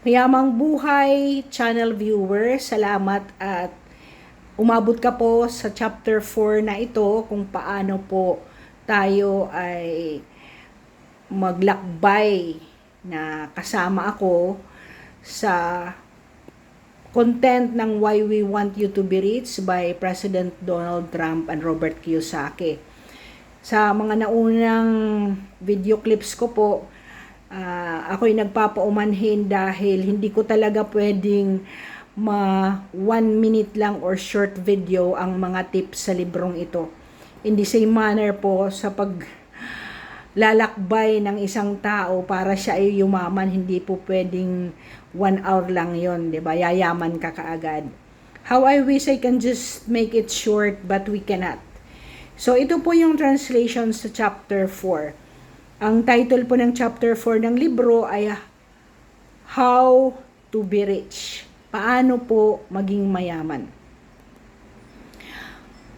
Mayamang buhay, channel viewer, salamat at umabot ka po sa chapter 4 na ito kung paano po tayo ay maglakbay na kasama ako sa content ng Why We Want You to Be Rich by President Donald Trump and Robert Kiyosaki. Sa mga naunang video clips ko po, ako'y nagpapaumanhin dahil hindi ko talaga pwedeng 1 minute lang or short video ang mga tips sa librong ito. In the same manner po sa paglalakbay ng isang tao para siya ay yumaman, hindi po pwedeng 1 hour lang yon, 'di ba? Yayaman ka kaagad. How I wish I can just make it short, but we cannot. So ito po yung translation sa chapter 4. Ang title po ng chapter 4 ng libro ay How to be Rich. Paano po maging mayaman?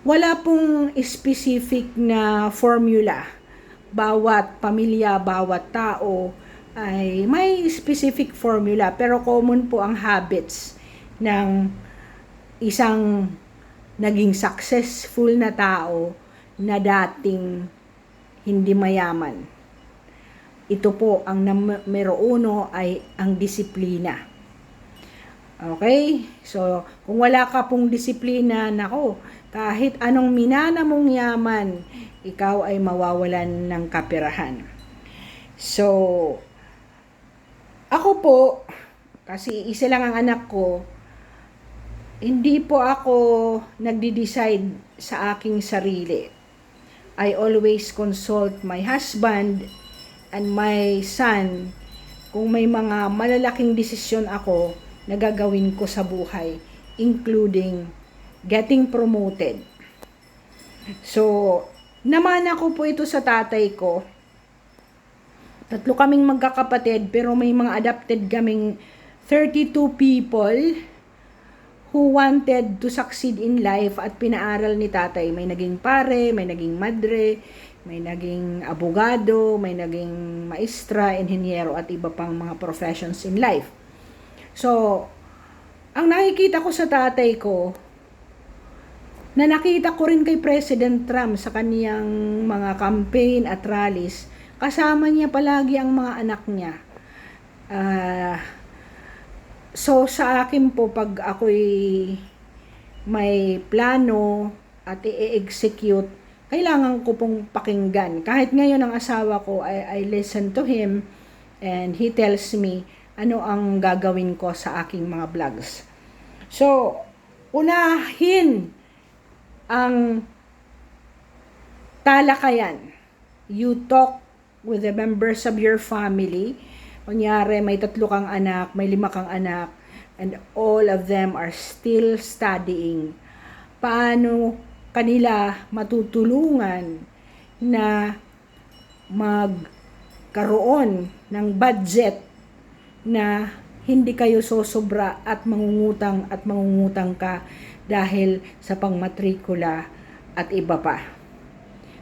Wala pong specific na formula. Bawat pamilya, bawat tao ay may specific formula, pero common po ang habits ng isang naging successful na tao na dating hindi mayaman. Ito po, ang numero 1 ay ang disiplina. Okay? So, kung wala ka pong disiplina, nako, kahit anong minana mong yaman, ikaw ay mawawalan ng kapirahan. So, ako po, kasi isa lang ang anak ko, hindi po ako nagde-decide sa aking sarili. I always consult my husband and my son kung may mga malalaking desisyon ako na gagawin ko sa buhay, including getting promoted. So, namana ko po ito sa tatay ko. 3 kaming magkakapatid, pero may mga adopted kaming 32 people who wanted to succeed in life at pinaaral ni tatay. May naging pare, may naging madre, may naging abogado, may naging maestra, inhinyero at iba pang mga professions in life. So, ang nakikita ko sa tatay ko, na nakita ko rin kay President Trump sa kaniyang mga campaign at rallies, kasama niya palagi ang mga anak niya. So, sa akin po, pag ako'y may plano at i-execute, kailangan ko pong pakinggan. Kahit ngayon ang asawa ko, I listen to him and he tells me ano ang gagawin ko sa aking mga vlogs. So, unahin ang talakayan. You talk with the members of your family. Kunyari, may 3 kang anak, may 5 kang anak, and all of them are still studying. Paano kanila matutulungan na magkaroon ng budget na hindi kayo sosobra at mangungutang ka dahil sa pangmatrikula at iba pa.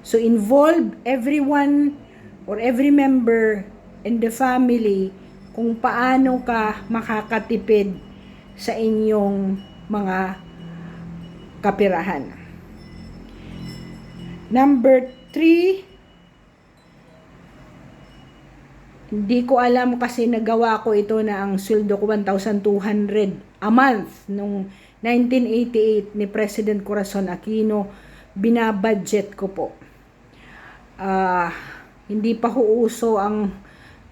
So involve everyone or every member in the family kung paano ka makakatipid sa inyong mga kapirahan. Number 3, hindi ko alam kasi nagawa ko ito na ang sweldo ko 1,200 a month nung 1988 ni President Corazon Aquino, binabudget ko po. Hindi pa uso ang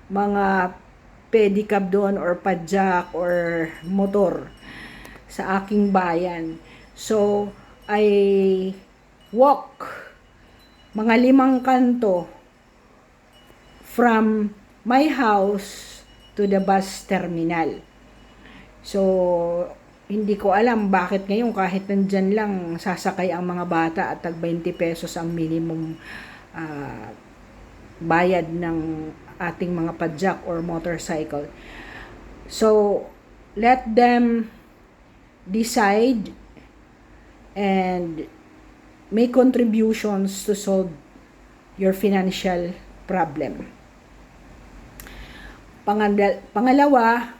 mga pedicab doon or padjak or motor sa aking bayan. So, I walk mga 5 kanto from my house to the bus terminal. So, hindi ko alam bakit ngayon kahit nandyan lang sasakay ang mga bata at tag 20 pesos ang minimum bayad ng ating mga padjak or motorcycle. So, let them decide and make contributions to solve your financial problem. Pangalawa,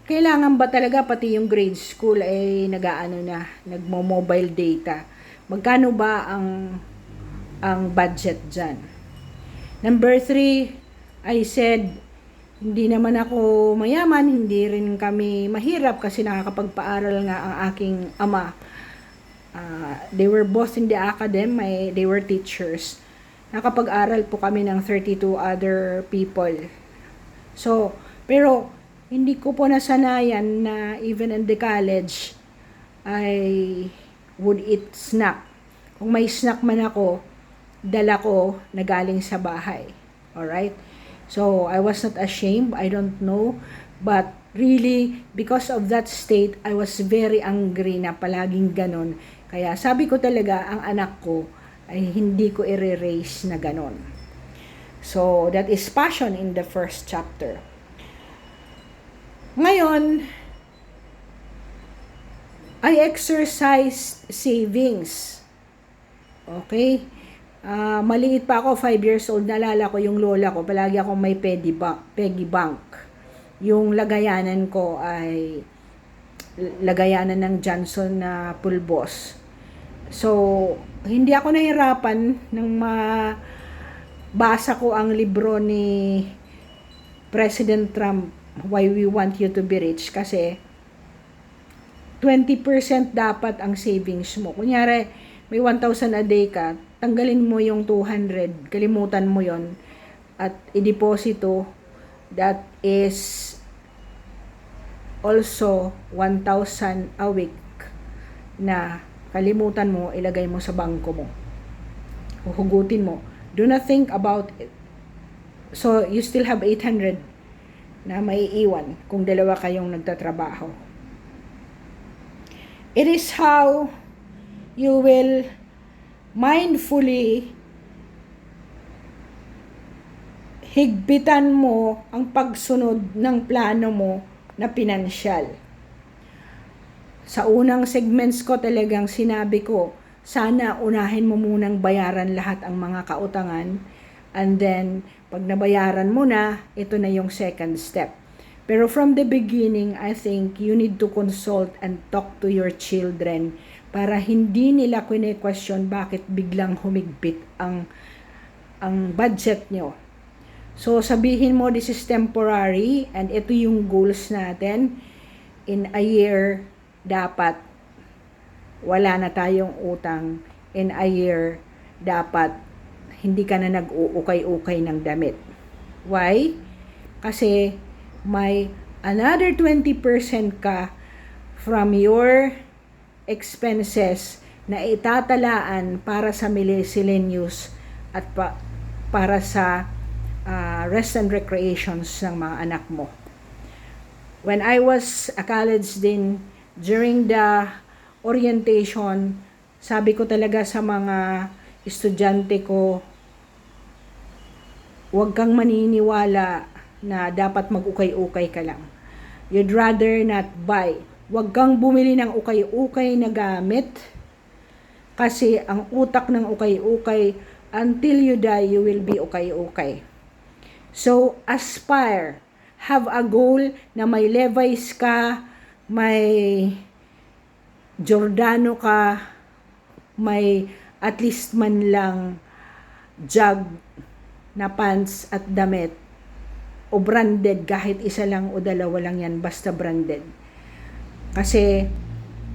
kailangan ba talaga pati yung grade school ay nagmo-mobile data? Magkano ba ang budget dyan? Number 3, I said, hindi naman ako mayaman, hindi rin kami mahirap kasi nakakapagpaaral nga ang aking ama. They were both in the academy, they were teachers. Nakapag-aral po kami ng 32 other people. So, pero hindi ko po nasanayan na even in the college, I would eat snack. Kung may snack man ako, dala ko na galing sa bahay. Alright? So, I was not ashamed. I don't know. But really, because of that state, I was very angry na palaging ganon. Kaya sabi ko talaga, ang anak ko ay hindi ko i-raise na ganon. So, that is passion in the first chapter. Ngayon, I exercise savings. Okay? Maliit pa ako, 5 years old, naalala ko yung lola ko, palagi akong may piggy bank. Yung lagayanan ko ay lagayanan ng Johnson na pulbos. So, hindi ako nahirapan nang mabasa ko ang libro ni President Trump, Why We Want You to Be Rich, kasi 20% dapat ang savings mo. Kunyari, may 1,000 a day ka, tanggalin mo yung 200, kalimutan mo yon at ideposito, that is also 1,000 a week na kalimutan mo, ilagay mo sa bangko mo. Huhugutin mo. Do not think about it. So, you still have 800 na maiiwan kung dalawa kayong nagtatrabaho. It is how you will mindfully higpitan mo ang pagsunod ng plano mo na pinansyal. Sa unang segments ko talagang sinabi ko, sana unahin mo munang bayaran lahat ang mga kautangan, and then pag nabayaran mo na, ito na yung second step. Pero from the beginning, I think you need to consult and talk to your children para hindi nila question bakit biglang humigpit ang budget nyo. So sabihin mo, this is temporary and ito yung goals natin. In a year, dapat wala na tayong utang. In a year, dapat hindi ka na nag-uukay-ukay ng damit. Why? Kasi may another 20% ka from your expenses na itatalaan para sa miscellaneous at para sa rest and recreations ng mga anak mo. When I was a college din, during the orientation, sabi ko talaga sa mga estudyante ko, huwag kang maniniwala na dapat mag-ukay-ukay ka lang. You'd rather not buy. Huwag kang bumili ng ukay-ukay na gamit kasi ang utak ng ukay-ukay, until you die, you will be ukay-ukay. So, aspire. Have a goal na may Levi's ka, may Giordano ka, may at least man lang jug na pants at damit, o branded, kahit isa lang o dalawa lang yan, basta branded. Kasi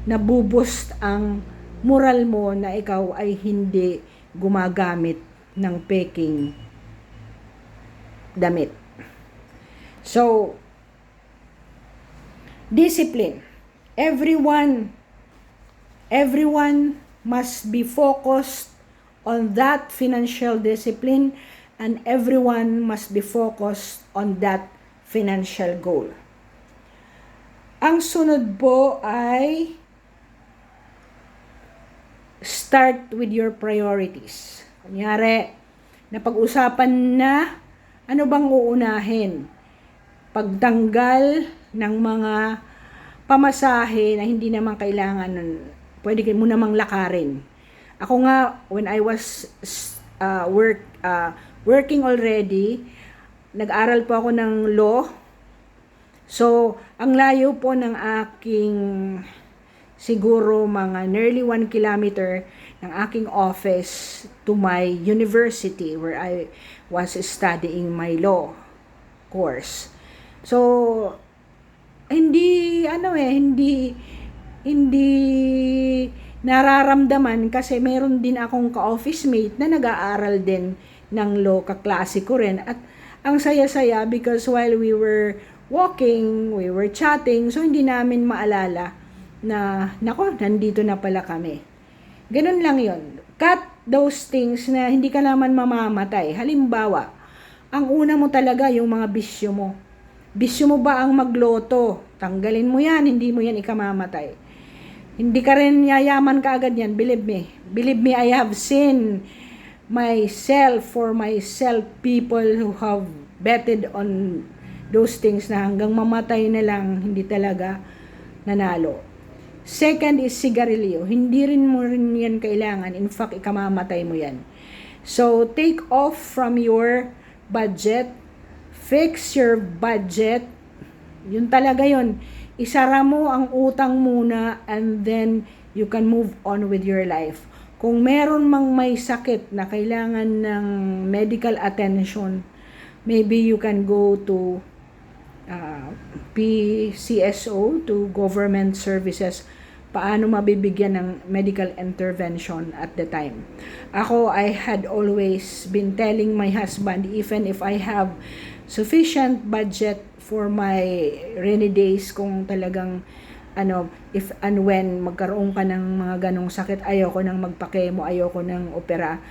nabuboost ang moral mo na ikaw ay hindi gumagamit ng peking damit. So, discipline. Everyone must be focused on that financial discipline, and everyone must be focused on that financial goal. Ang sunod po ay start with your priorities. Kunyari, napag-usapan na ano bang uunahin. Pagtanggal ng mga pamasahe na hindi naman kailangan, pwede mo namang lakarin. Ako nga, when I was working already, nag-aral po ako ng law So, ang layo po ng aking siguro mga nearly 1 kilometer ng aking office to my university where I was studying my law course. So, hindi nararamdaman kasi meron din akong ka-office mate na nag-aaral din ng law, kaklase ko rin. At ang saya-saya because while we were walking, we were chatting, so hindi namin maalala na, nako, nandito na pala kami. Ganun lang yon. Cut those things na hindi ka naman mamamatay. Halimbawa, ang una mo talaga yung mga bisyo mo. Bisyo mo ba ang magloto? Tanggalin mo yan, hindi mo yan ikamamatay. Hindi ka rin yayaman kaagad yan, believe me. Believe me, I have seen for myself, people who have betted on those things na hanggang mamatay na lang, hindi talaga nanalo. Second is sigarilyo. Hindi rin mo rin yan kailangan. In fact, ikamamatay mo yan. So, take off from your budget. Fix your budget. Yun talaga yun. Isara mo ang utang muna and then you can move on with your life. Kung meron mang may sakit na kailangan ng medical attention, maybe you can go to PCSO, to government services, paano mabibigyan ng medical intervention at the time. Ako, I had always been telling my husband, even if I have sufficient budget for my rainy days, kung talagang if and when magkaroon ka ng mga ganong sakit, ayoko nang magpakemo, ayoko nang opera,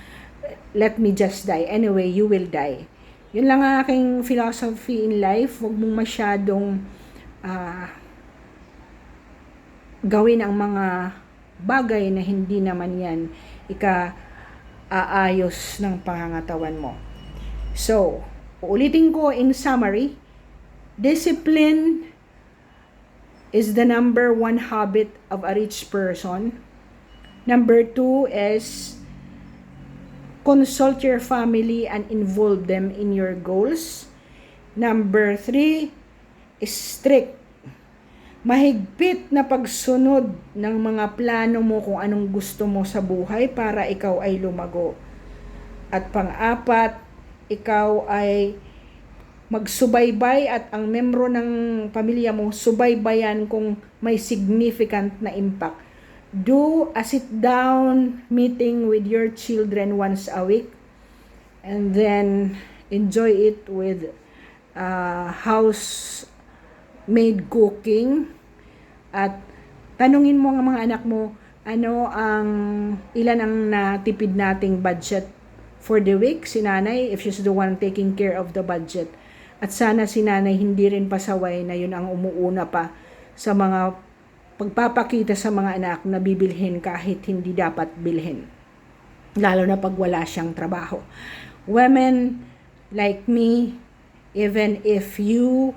let me just die. Anyway, you will die. Yun lang ang aking philosophy in life. Huwag mong masyadong gawin ang mga bagay na hindi naman yan aayos ng pangangatawan mo. So, uulitin ko in summary, discipline is the number 1 habit of a rich person. Number 2 is consult your family and involve them in your goals. Number 3 is strict. Mahigpit na pagsunod ng mga plano mo kung anong gusto mo sa buhay para ikaw ay lumago. At pang-apat, ikaw ay magsubaybay at ang membro ng pamilya mo subaybayan kung may significant na impact. Do a sit-down meeting with your children once a week and then enjoy it with house-made cooking. At tanungin mo ang mga anak mo, ilan ang natipid nating budget for the week. Si nanay, if she's the one taking care of the budget. At sana si nanay hindi rin pasaway na yun ang umuuna pa sa mga pagpapakita sa mga anak na bibilhin kahit hindi dapat bilhin. Lalo na pag wala siyang trabaho. Women like me, even if your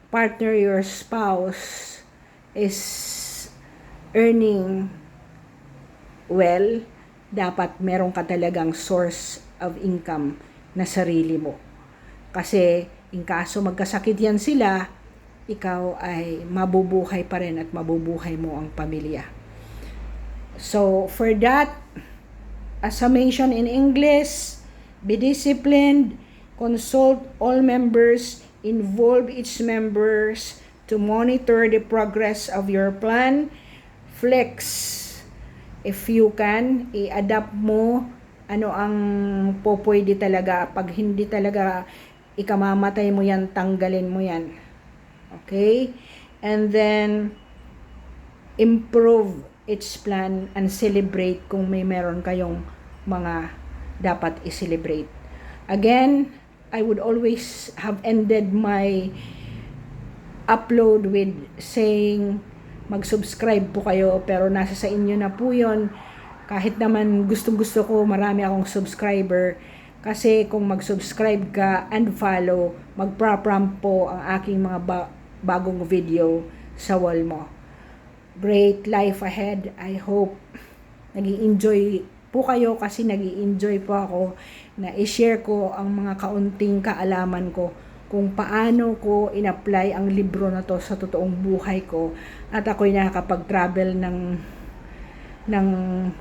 partner, your spouse is earning well, dapat meron ka talagang source of income na sarili mo. Kasi in kaso magkasakit yan sila, ikaw ay mabubuhay pa rin at mabubuhay mo ang pamilya. So, for that, as I mentioned in English, be disciplined, consult all members, involve each members to monitor the progress of your plan, flex if you can, i-adapt mo ano ang pwede talaga. Pag hindi talaga ikamamatay mo yan, tanggalin mo yan. Okay? And then, improve each plan and celebrate kung may meron kayong mga dapat i-celebrate. Again, I would always have ended my upload with saying, mag-subscribe po kayo, pero nasa sa inyo na po yun. Kahit naman gustong-gusto ko, marami akong subscriber. Kasi kung mag-subscribe ka and follow, mag-prompt po ang aking mga bagong video sa wall mo. Great life ahead. I hope nag-i-enjoy po kayo kasi nag-i-enjoy po ako na i-share ko ang mga kaunting kaalaman ko kung paano ko in-apply ang libro na to sa totoong buhay ko at ako'y nakakapag-travel ng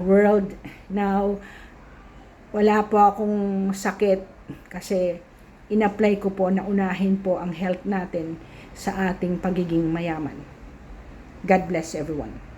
world now. Wala po akong sakit kasi in-apply ko po na unahin po ang health natin sa ating pagiging mayaman. God bless everyone.